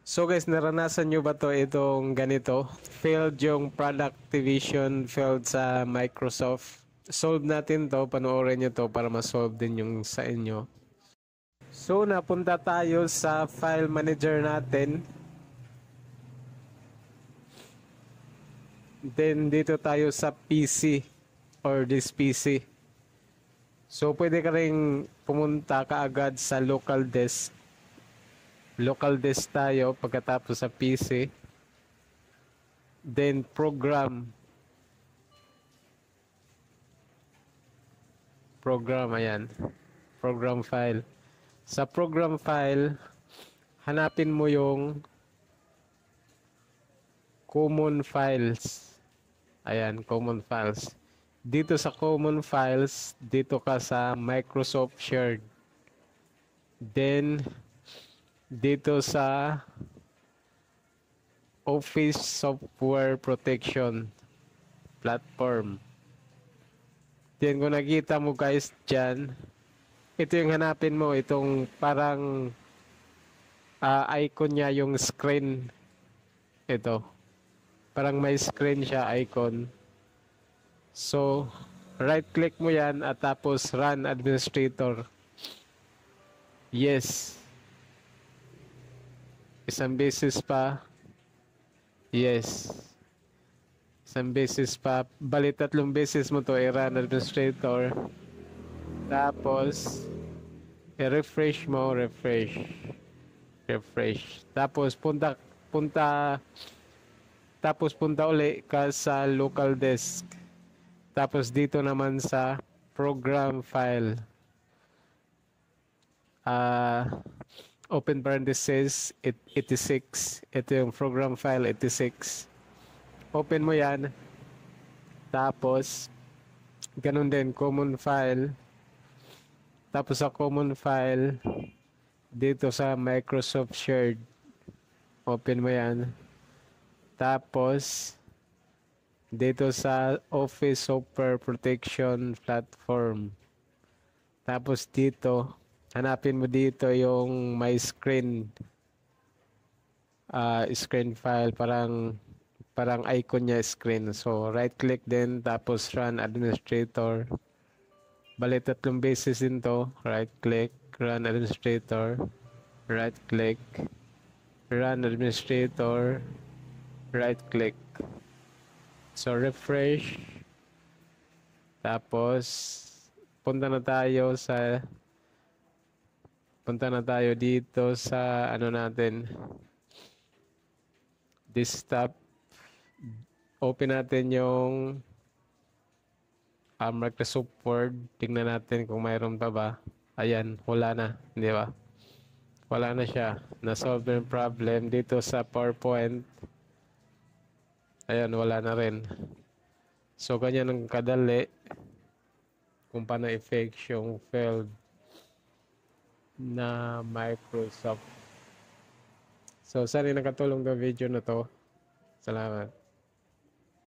So guys, naranasan nyo ba to itong ganito? Failed yung product division, failed sa Microsoft. Solve natin to, panoorin nyo to para ma-solve din yung sa inyo. So napunta tayo sa file manager natin. Then dito tayo sa PC or this PC. So pwede ka rin pumunta kaagad sa local disk. Local disk tayo pagkatapos sa PC. Then program. Program, ayan. Program file. Sa program file, hanapin mo yung common files. Ayan, common files. Dito sa common files, dito ka sa Microsoft Shared. Then, dito sa Office Software Protection Platform. Then, kung nakita mo guys dyan, ito yung hanapin mo, itong parang icon niya, yung screen. Ito. Parang may screen siya, icon. So, right-click mo yan at tapos Run Administrator. Yes. Isang beses pa. Yes. Isang beses pa. Bali, 3 beses mo to i-run administrator. Tapos, i-refresh mo. Refresh. Tapos, punta uli ka sa local disk. Tapos, dito naman sa program file. Open parenthesis 86. Ito yung program file 86. Open mo yan. Tapos ganun din common file. Tapos sa common file dito sa Microsoft Shared. Open mo yan. Tapos dito sa Office Software Protection Platform. Tapos dito hanapin mo dito yung my screen screen file, parang icon niya screen. So right click din tapos run administrator. Bali 3 beses din to. Right click, run administrator, right click, run administrator, right click. So refresh. Tapos punta na tayo dito sa ano natin, desktop. Open natin yung Microsoft Word. Tingnan natin kung mayroon pa ba. Ayan, wala na, di ba? Wala na siya. Na-solve yung problem dito sa PowerPoint. Ayan, wala na rin. So, ganyan ang kadali kung paano i-fix yung failed na Microsoft. So, sana nakatulong ang video na to. Salamat.